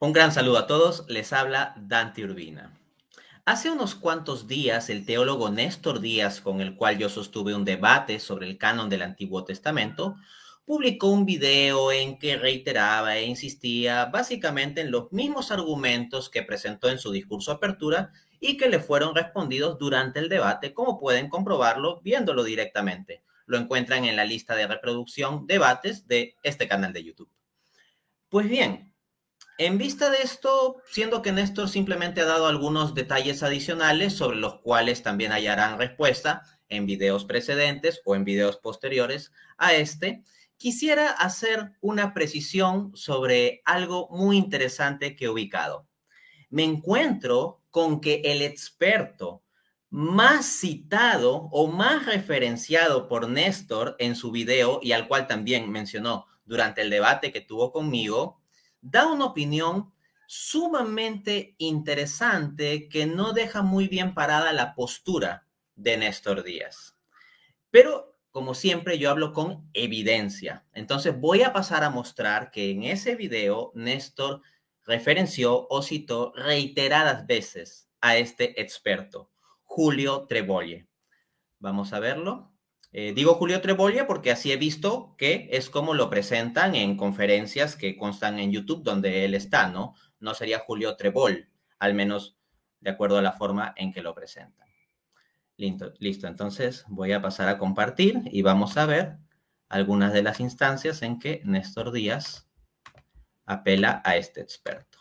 Un gran saludo a todos, les habla Dante Urbina. Hace unos cuantos días, el teólogo Néstor Díaz, con el cual yo sostuve un debate sobre el canon del Antiguo Testamento, publicó un video en que reiteraba e insistía básicamente en los mismos argumentos que presentó en su discurso de apertura y que le fueron respondidos durante el debate, como pueden comprobarlo viéndolo directamente. Lo encuentran en la lista de reproducción debates de este canal de YouTube. Pues bien, en vista de esto, siendo que Néstor simplemente ha dado algunos detalles adicionales sobre los cuales también hallarán respuesta en videos precedentes o en videos posteriores a este, quisiera hacer una precisión sobre algo muy interesante que he ubicado. Me encuentro con que el experto más citado o más referenciado por Néstor en su video y al cual también mencionó durante el debate que tuvo conmigo, da una opinión sumamente interesante que no deja muy bien parada la postura de Néstor Díaz. Pero, como siempre, yo hablo con evidencia. Entonces, voy a pasar a mostrar que en ese video Néstor referenció o citó reiteradas veces a este experto, Julio Trevolle. Vamos a verlo. Digo Julio Trevolle porque así he visto que es como lo presentan en conferencias que constan en YouTube donde él está, ¿no? No sería Julio Treboll, al menos de acuerdo a la forma en que lo presentan. Listo, entonces voy a pasar a compartir y vamos a ver algunas de las instancias en que Néstor Díaz apela a este experto.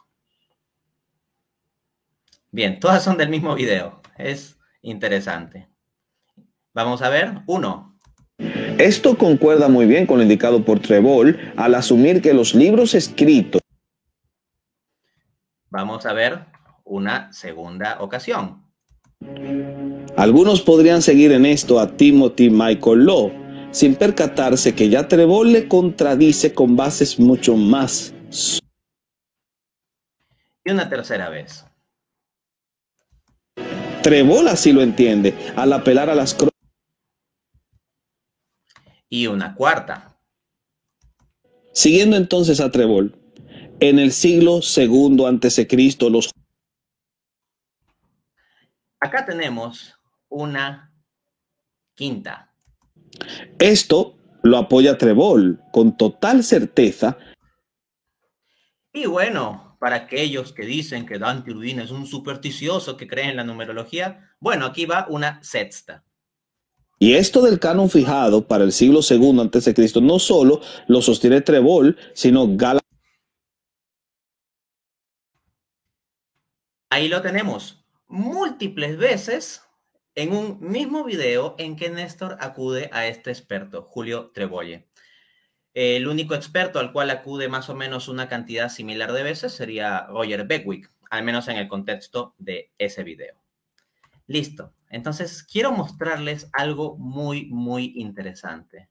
Bien, todas son del mismo video. Es interesante. Vamos a ver. 1. Esto concuerda muy bien con lo indicado por Treboll al asumir que los libros escritos. Vamos a ver una segunda ocasión. Algunos podrían seguir en esto a Timothy Michael Law, sin percatarse que ya Treboll le contradice con bases mucho más. Y una tercera vez. Treboll así lo entiende, al apelar a las crónicas. Y una cuarta. Siguiendo entonces a Treboll, en el siglo II a.C., los... Acá tenemos una quinta. Esto lo apoya Treboll con total certeza. Y bueno, para aquellos que dicen que Dante Urbina es un supersticioso que cree en la numerología, bueno, aquí va una sexta. Y esto del canon fijado para el siglo II a.C. no solo lo sostiene Treboll, sino Gala. Ahí lo tenemos, múltiples veces en un mismo video en que Néstor acude a este experto, Julio Trevolle. El único experto al cual acude más o menos una cantidad similar de veces sería Roger Beckwith, al menos en el contexto de ese video. Listo. Entonces, quiero mostrarles algo muy interesante.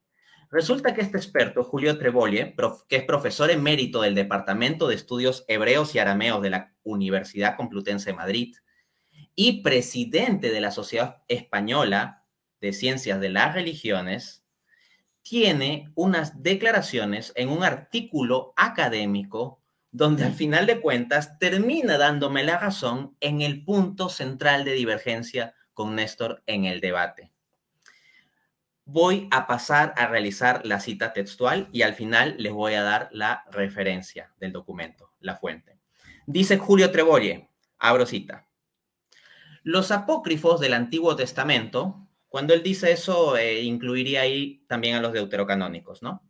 Resulta que este experto, Julio Trevolle, que es profesor emérito del Departamento de Estudios Hebreos y Arameos de la Universidad Complutense de Madrid y presidente de la Sociedad Española de Ciencias de las Religiones, tiene unas declaraciones en un artículo académico donde al final de cuentas termina dándome la razón en el punto central de divergencia con Néstor en el debate. Voy a pasar a realizar la cita textual y al final les voy a dar la referencia del documento, la fuente. Dice Julio Trevolle, abro cita. Los apócrifos del Antiguo Testamento, cuando él dice eso, incluiría ahí también a los deuterocanónicos, ¿no?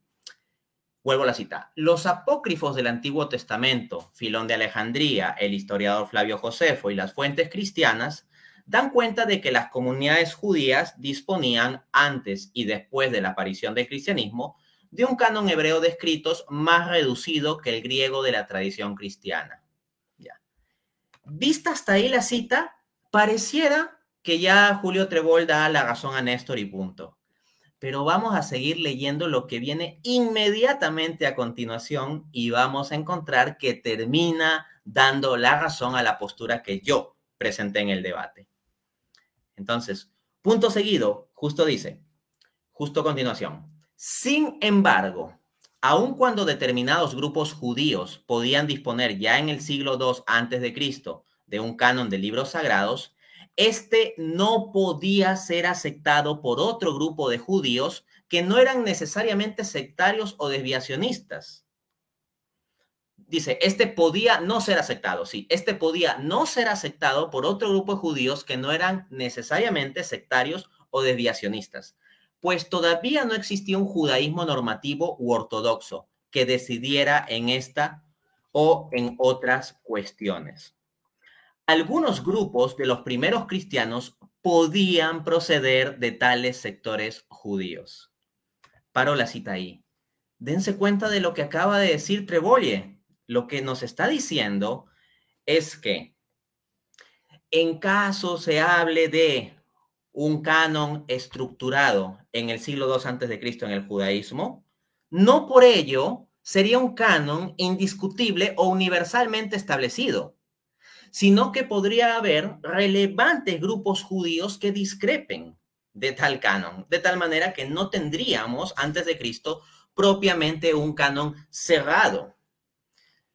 Vuelvo a la cita. Los apócrifos del Antiguo Testamento, Filón de Alejandría, el historiador Flavio Josefo y las fuentes cristianas, dan cuenta de que las comunidades judías disponían antes y después de la aparición del cristianismo de un canon hebreo de escritos más reducido que el griego de la tradición cristiana. Ya. Vista hasta ahí la cita, pareciera que ya Julio Trevoll da la razón a Néstor y punto. Pero vamos a seguir leyendo lo que viene inmediatamente a continuación y vamos a encontrar que termina dando la razón a la postura que yo presenté en el debate. Entonces, punto seguido, justo dice, justo a continuación. Sin embargo, aun cuando determinados grupos judíos podían disponer ya en el siglo II antes de Cristo de un canon de libros sagrados, este no podía ser aceptado por otro grupo de judíos que no eran necesariamente sectarios o desviacionistas. Dice, este podía no ser aceptado, sí, este podía no ser aceptado por otro grupo de judíos que no eran necesariamente sectarios o desviacionistas, pues todavía no existía un judaísmo normativo u ortodoxo que decidiera en esta o en otras cuestiones. Algunos grupos de los primeros cristianos podían proceder de tales sectores judíos. Paro la cita ahí. Dense cuenta de lo que acaba de decir Trebolle. Lo que nos está diciendo es que en caso se hable de un canon estructurado en el siglo II antes de Cristo en el judaísmo, no por ello sería un canon indiscutible o universalmente establecido, sino que podría haber relevantes grupos judíos que discrepen de tal canon, de tal manera que no tendríamos antes de Cristo propiamente un canon cerrado.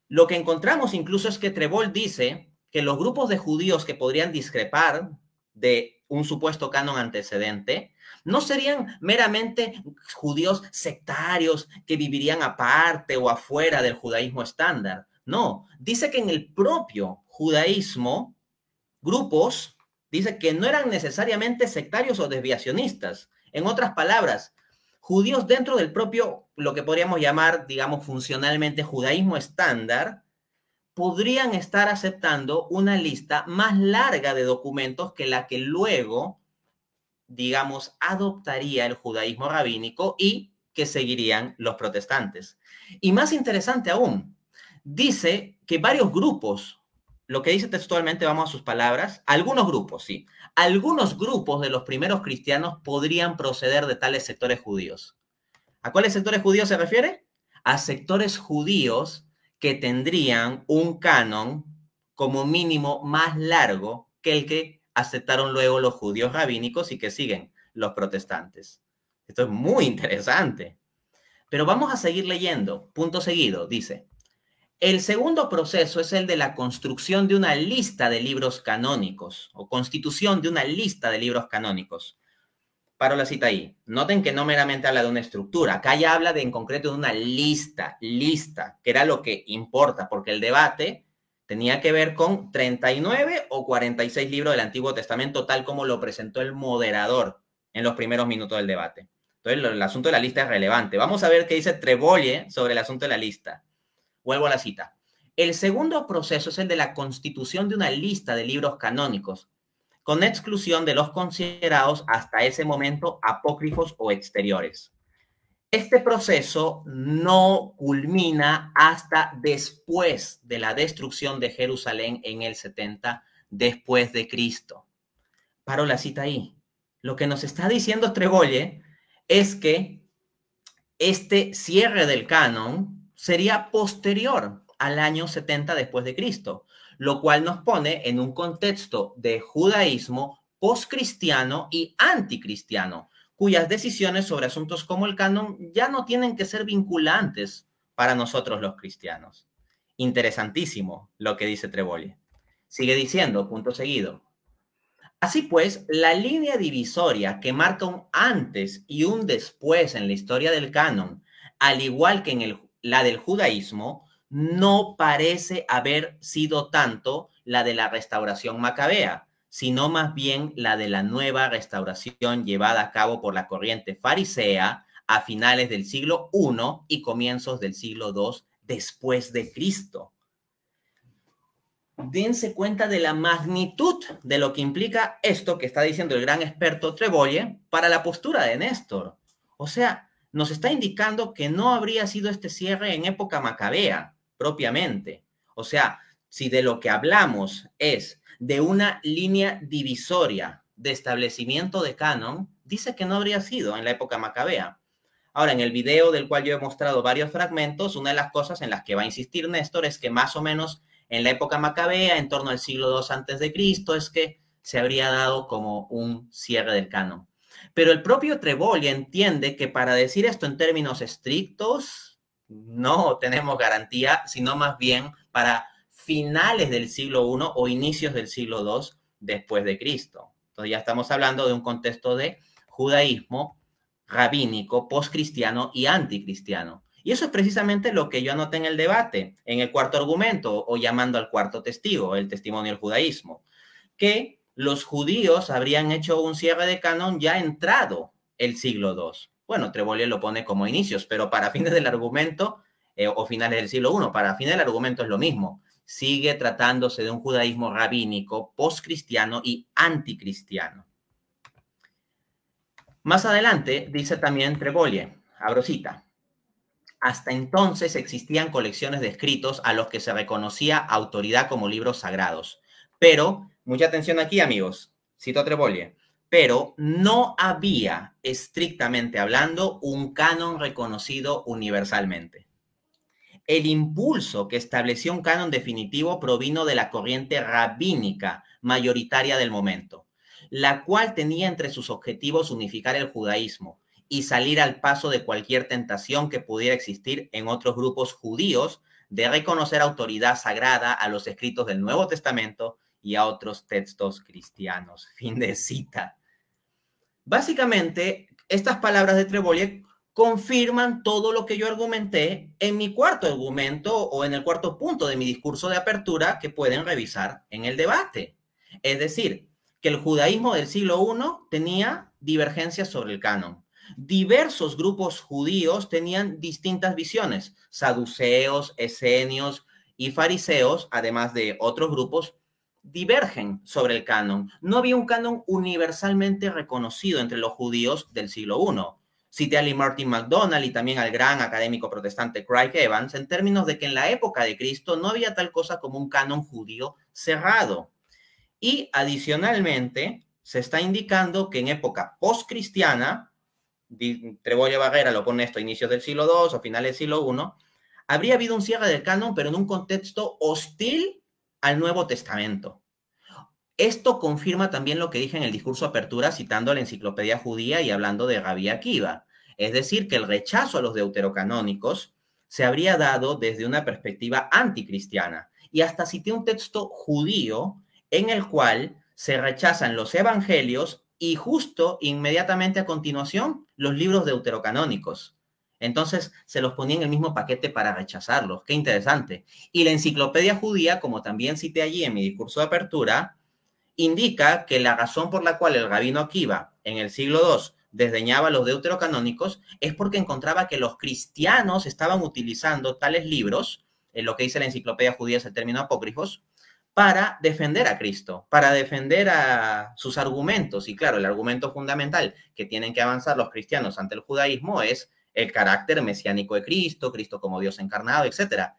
Lo que encontramos incluso es que Trebolle dice que los grupos de judíos que podrían discrepar de un supuesto canon antecedente no serían meramente judíos sectarios que vivirían aparte o afuera del judaísmo estándar. No, dice que en el propio judaísmo, grupos, dice que no eran necesariamente sectarios o desviacionistas. En otras palabras, judíos dentro del propio, lo que podríamos llamar, digamos, funcionalmente judaísmo estándar, podrían estar aceptando una lista más larga de documentos que la que luego, digamos, adoptaría el judaísmo rabínico y que seguirían los protestantes. Y más interesante aún, dice que varios grupos, lo que dice textualmente, vamos a sus palabras, algunos grupos, sí, algunos grupos de los primeros cristianos podrían proceder de tales sectores judíos. ¿A cuáles sectores judíos se refiere? A sectores judíos que tendrían un canon como mínimo más largo que el que aceptaron luego los judíos rabínicos y que siguen los protestantes. Esto es muy interesante. Pero vamos a seguir leyendo. Punto seguido, dice. El segundo proceso es el de la construcción de una lista de libros canónicos o constitución de una lista de libros canónicos. Paro la cita ahí. Noten que no meramente habla de una estructura. Acá ya habla de, en concreto de una lista, que era lo que importa, porque el debate tenía que ver con 39 o 46 libros del Antiguo Testamento, tal como lo presentó el moderador en los primeros minutos del debate. Entonces, el asunto de la lista es relevante. Vamos a ver qué dice Trebolle sobre el asunto de la lista. Vuelvo a la cita. El segundo proceso es el de la constitución de una lista de libros canónicos, con exclusión de los considerados hasta ese momento apócrifos o exteriores. Este proceso no culmina hasta después de la destrucción de Jerusalén en el 70 después de Cristo. Paro la cita ahí. Lo que nos está diciendo Trebolle es que este cierre del canon sería posterior al año 70 después de Cristo, lo cual nos pone en un contexto de judaísmo postcristiano y anticristiano, cuyas decisiones sobre asuntos como el canon ya no tienen que ser vinculantes para nosotros los cristianos. Interesantísimo lo que dice Trebolle. Sigue diciendo, punto seguido. Así pues, la línea divisoria que marca un antes y un después en la historia del canon, al igual que en la del judaísmo, no parece haber sido tanto la de la restauración macabea, sino más bien la de la nueva restauración llevada a cabo por la corriente farisea a finales del siglo I y comienzos del siglo II después de Cristo. Dense cuenta de la magnitud de lo que implica esto que está diciendo el gran experto Trebolle para la postura de Néstor. O sea, nos está indicando que no habría sido este cierre en época macabea, propiamente. O sea, si de lo que hablamos es de una línea divisoria de establecimiento de canon, dice que no habría sido en la época macabea. Ahora, en el video del cual yo he mostrado varios fragmentos, una de las cosas en las que va a insistir Néstor es que más o menos en la época macabea, en torno al siglo II antes de Cristo, es que se habría dado como un cierre del canon. Pero el propio Trebolle entiende que para decir esto en términos estrictos, no tenemos garantía, sino más bien para finales del siglo I o inicios del siglo II después de Cristo. Entonces ya estamos hablando de un contexto de judaísmo rabínico, postcristiano y anticristiano. Y eso es precisamente lo que yo anoté en el debate, en el cuarto argumento, o llamando al cuarto testigo, el testimonio del judaísmo, que los judíos habrían hecho un cierre de canon ya entrado el siglo II. Bueno, Trevollier lo pone como inicios, pero para fines del argumento, o finales del siglo I, para fines del argumento es lo mismo. Sigue tratándose de un judaísmo rabínico, postcristiano y anticristiano. Más adelante dice también Trevollier, abro cita, hasta entonces existían colecciones de escritos a los que se reconocía autoridad como libros sagrados. Pero, mucha atención aquí, amigos, cito a Trevollier, pero no había, estrictamente hablando, un canon reconocido universalmente. El impulso que estableció un canon definitivo provino de la corriente rabínica mayoritaria del momento, la cual tenía entre sus objetivos unificar el judaísmo y salir al paso de cualquier tentación que pudiera existir en otros grupos judíos de reconocer autoridad sagrada a los escritos del Nuevo Testamento y a otros textos cristianos. Fin de cita. Básicamente, estas palabras de Trevollier confirman todo lo que yo argumenté en mi cuarto argumento o en el cuarto punto de mi discurso de apertura que pueden revisar en el debate. Es decir, que el judaísmo del siglo I tenía divergencias sobre el canon. Diversos grupos judíos tenían distintas visiones, saduceos, esenios y fariseos, además de otros grupos, divergen sobre el canon. No había un canon universalmente reconocido entre los judíos del siglo I. Cité a Lee Martin McDonald y también al gran académico protestante Craig Evans en términos de que en la época de Cristo no había tal cosa como un canon judío cerrado. Y adicionalmente se está indicando que en época postcristiana, Trevollier Barrera lo pone esto a inicios del siglo II o finales del siglo I, habría habido un cierre del canon, pero en un contexto hostil al Nuevo Testamento. Esto confirma también lo que dije en el discurso de apertura citando a la enciclopedia judía y hablando de Rabbi Akiva. Es decir, que el rechazo a los deuterocanónicos se habría dado desde una perspectiva anticristiana. Y hasta cité un texto judío en el cual se rechazan los evangelios y justo inmediatamente a continuación los libros deuterocanónicos. Entonces se los ponía en el mismo paquete para rechazarlos. Qué interesante. Y la enciclopedia judía, como también cité allí en mi discurso de apertura, indica que la razón por la cual el rabino Akiva en el siglo II desdeñaba los deuterocanónicos es porque encontraba que los cristianos estaban utilizando tales libros, en lo que dice la enciclopedia judía es el término apócrifos, para defender a Cristo, para defender a sus argumentos. Y claro, el argumento fundamental que tienen que avanzar los cristianos ante el judaísmo es el carácter mesiánico de Cristo, Cristo como Dios encarnado, etc.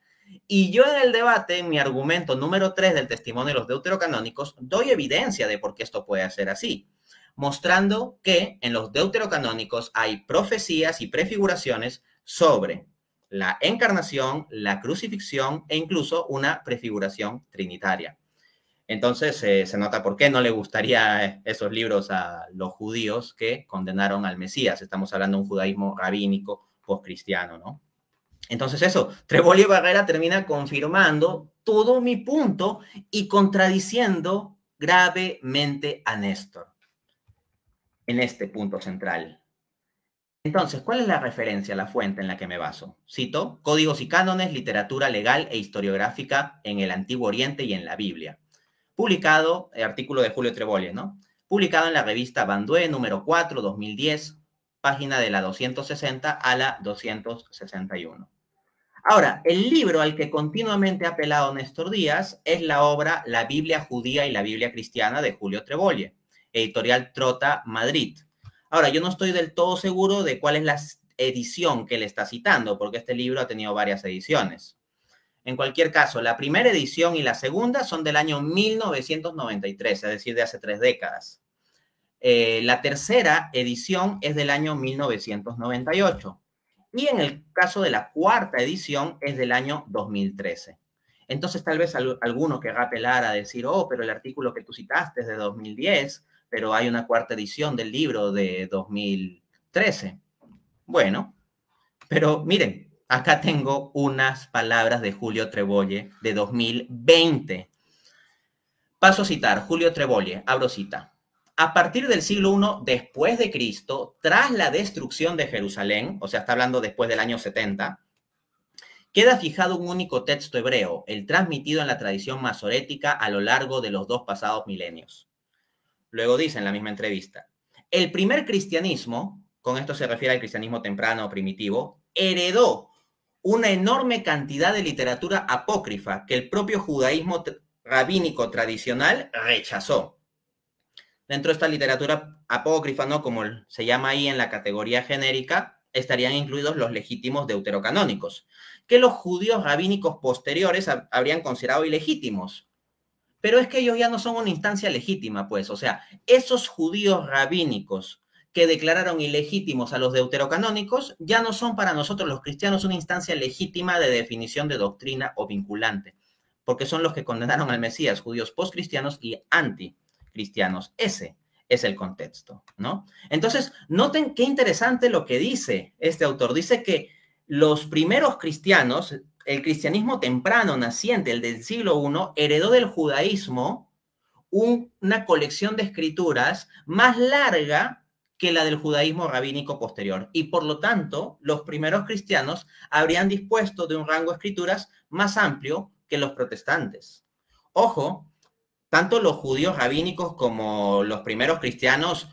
Y yo en el debate, en mi argumento número 3 del testimonio de los deuterocanónicos, doy evidencia de por qué esto puede ser así, mostrando que en los deuterocanónicos hay profecías y prefiguraciones sobre la encarnación, la crucifixión e incluso una prefiguración trinitaria. Entonces se nota por qué no le gustaría esos libros a los judíos que condenaron al Mesías. Estamos hablando de un judaísmo rabínico postcristiano, ¿no? Entonces eso, Trevollier Barrera termina confirmando todo mi punto y contradiciendo gravemente a Néstor en este punto central. Entonces, ¿cuál es la referencia, la fuente en la que me baso? Cito, Códigos y cánones, literatura legal e historiográfica en el Antiguo Oriente y en la Biblia. Publicado, artículo de Julio Trevollier, ¿no? Publicado en la revista Bandue, número 4, 2010, página de la 260 a la 261. Ahora, el libro al que continuamente ha apelado Néstor Díaz es la obra La Biblia Judía y la Biblia Cristiana de Julio Trevollier, editorial Trota, Madrid. Ahora, yo no estoy del todo seguro de cuál es la edición que le está citando, porque este libro ha tenido varias ediciones. En cualquier caso, la primera edición y la segunda son del año 1993, es decir, de hace 3 décadas. La tercera edición es del año 1998. Y en el caso de la cuarta edición es del año 2013. Entonces tal vez alguno querrá apelar a decir, oh, pero el artículo que tú citaste es de 2010, pero hay una cuarta edición del libro de 2013. Bueno, pero miren, Acá tengo unas palabras de Julio Trebolle de 2020. Paso a citar, Julio Trebolle, abro cita. A partir del siglo I después de Cristo, tras la destrucción de Jerusalén, o sea, está hablando después del año 70, queda fijado un único texto hebreo, el transmitido en la tradición masorética a lo largo de los 2 pasados milenios. Luego dice en la misma entrevista, el primer cristianismo, con esto se refiere al cristianismo temprano o primitivo, heredó una enorme cantidad de literatura apócrifa que el propio judaísmo rabínico tradicional rechazó. Dentro de esta literatura apócrifa, ¿no? Como se llama ahí en la categoría genérica, estarían incluidos los legítimos deuterocanónicos, que los judíos rabínicos posteriores habrían considerado ilegítimos. Pero es que ellos ya no son una instancia legítima, pues. O sea, esos judíos rabínicos que declararon ilegítimos a los deuterocanónicos ya no son para nosotros los cristianos una instancia legítima de definición de doctrina o vinculante, porque son los que condenaron al Mesías, judíos postcristianos y anticristianos. Ese es el contexto, ¿no? Entonces, noten qué interesante lo que dice este autor. Dice que los primeros cristianos, el cristianismo temprano, naciente, el del siglo I, heredó del judaísmo una colección de escrituras más larga que la del judaísmo rabínico posterior. Y por lo tanto, los primeros cristianos habrían dispuesto de un rango de escrituras más amplio que los protestantes. Ojo, tanto los judíos rabínicos como los primeros cristianos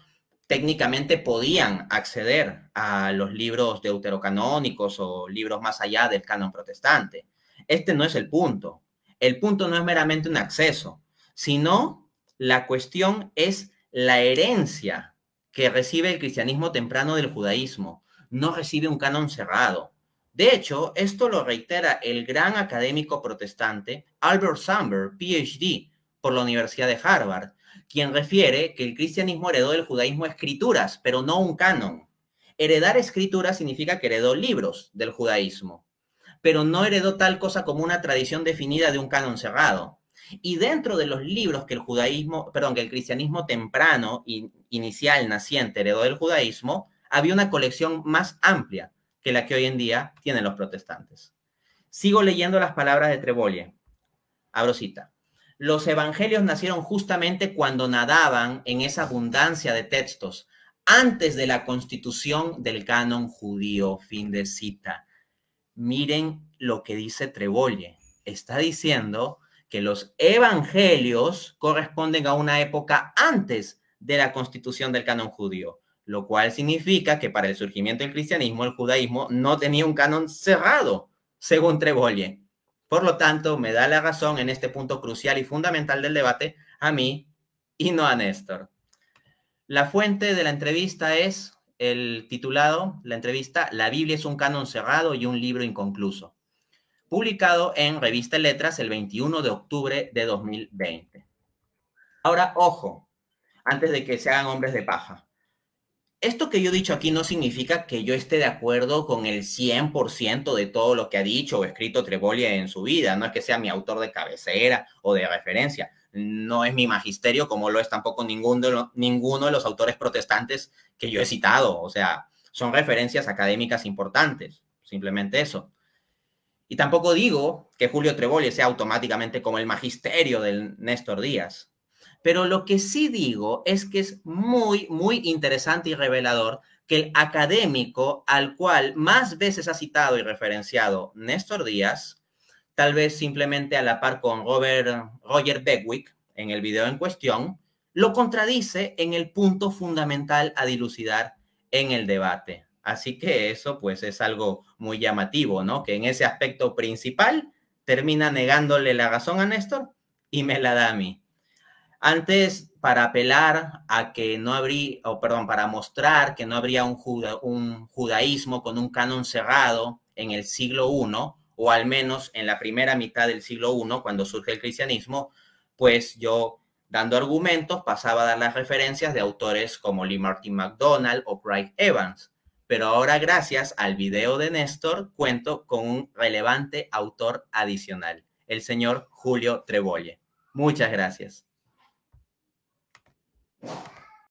técnicamente podían acceder a los libros deuterocanónicos o libros más allá del canon protestante. Este no es el punto. El punto no es meramente un acceso, sino la cuestión es la herencia que recibe el cristianismo temprano del judaísmo. No recibe un canon cerrado. De hecho, esto lo reitera el gran académico protestante Albert Sandburg, PhD, por la Universidad de Harvard, quien refiere que el cristianismo heredó del judaísmo escrituras, pero no un canon. Heredar escrituras significa que heredó libros del judaísmo, pero no heredó tal cosa como una tradición definida de un canon cerrado. Y dentro de los libros que el cristianismo temprano, inicial, naciente, heredó del judaísmo, había una colección más amplia que la que hoy en día tienen los protestantes. Sigo leyendo las palabras de Trebolle. Abro cita. Los evangelios nacieron justamente cuando nadaban en esa abundancia de textos, antes de la constitución del canon judío. Fin de cita. Miren lo que dice Trebolle. Está diciendo que los evangelios corresponden a una época antes de la constitución del canon judío, lo cual significa que para el surgimiento del cristianismo, el judaísmo no tenía un canon cerrado, según Trebolle. Por lo tanto, me da la razón en este punto crucial y fundamental del debate a mí y no a Néstor. La fuente de la entrevista es el titulado, la entrevista, La Biblia es un canon cerrado y un libro inconcluso, publicado en Revista Letras el 21 de octubre de 2020. Ahora, ojo, antes de que se hagan hombres de paja. Esto que yo he dicho aquí no significa que yo esté de acuerdo con el 100% de todo lo que ha dicho o escrito Trebolle en su vida. No es que sea mi autor de cabecera o de referencia. No es mi magisterio, como lo es tampoco ninguno de los autores protestantes que yo he citado. O sea, son referencias académicas importantes. Simplemente eso. Y tampoco digo que Julio Trebolle sea automáticamente como el magisterio del Néstor Díaz. Pero lo que sí digo es que es muy, muy interesante y revelador que el académico al cual más veces ha citado y referenciado Néstor Díaz, tal vez simplemente a la par con Roger Beckwith en el video en cuestión, lo contradice en el punto fundamental a dilucidar en el debate. Así que eso pues es algo muy llamativo, ¿no? Que en ese aspecto principal termina negándole la razón a Néstor y me la da a mí. Antes, para apelar a que no habría, para mostrar que no habría un judaísmo con un canon cerrado en el siglo I, o al menos en la primera mitad del siglo I, cuando surge el cristianismo, pues yo, dando argumentos, pasaba a dar las referencias de autores como Lee Martin McDonald o Craig Evans. Pero ahora, gracias al video de Néstor, cuento con un relevante autor adicional, el señor Julio Trebolle. Muchas gracias.